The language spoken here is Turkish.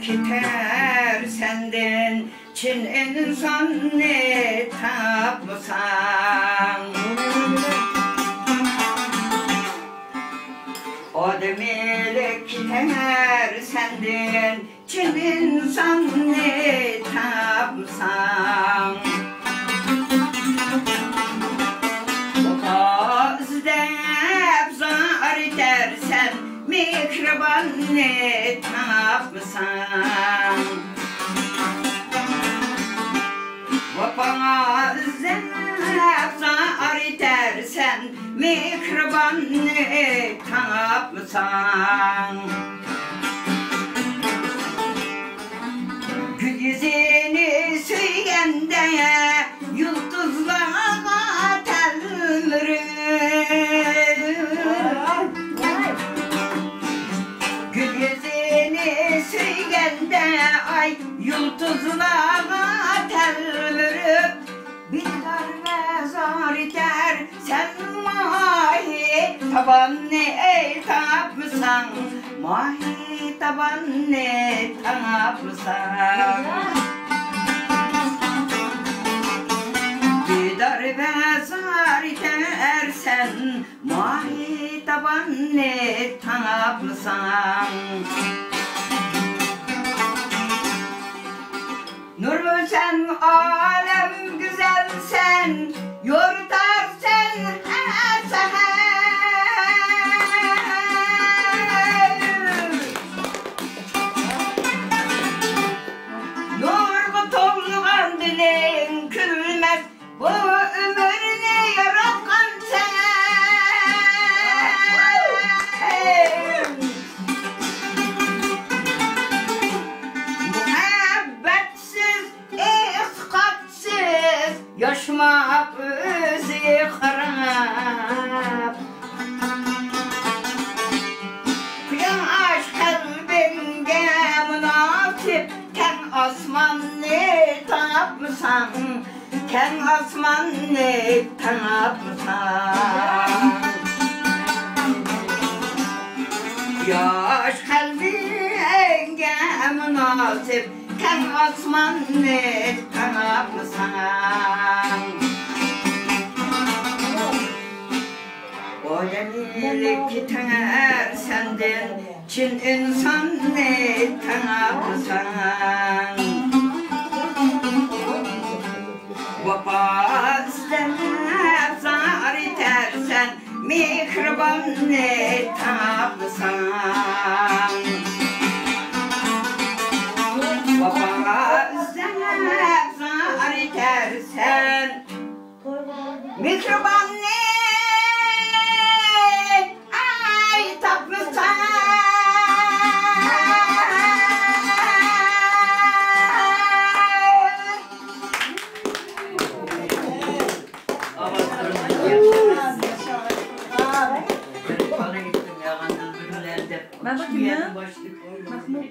Kiter senden Çin insan ne tapsan O demelik kiter senden Çin insan ne tapsan O kazdep zar dersen Mikroban ne tapsan Vapana zep zar dersen Mikroban ne tapsan Gül yüzünü söyleyende Yıldızlara tellerim Gül yüzünü söyleyende ay Yıldızlara tellerim Bir darbe zar der sen mahi taban ne tapsan Mahi taban ne tapsan Bir darbe zar dersen Mahi taban ne tapsan Nurlu sen alem güzel sen Yurtar sen her seher Nurlu tolgan dilin külmez Bu ömrünü yaratkan sen Yaşmak özü harap Kıyaş kalbimge münasip Ken asman ne tapsan Ken asman ne tapsan Yaş kalbimge münasip Ken asman ne tapsan O demelik kiter senden Çin insan ne tapsan Vapazdan zar dersen Mikroban ne tapsan Vapazdan zar dersen Mikroban ne ay tapsan Ben bakayım ya. Mahmut.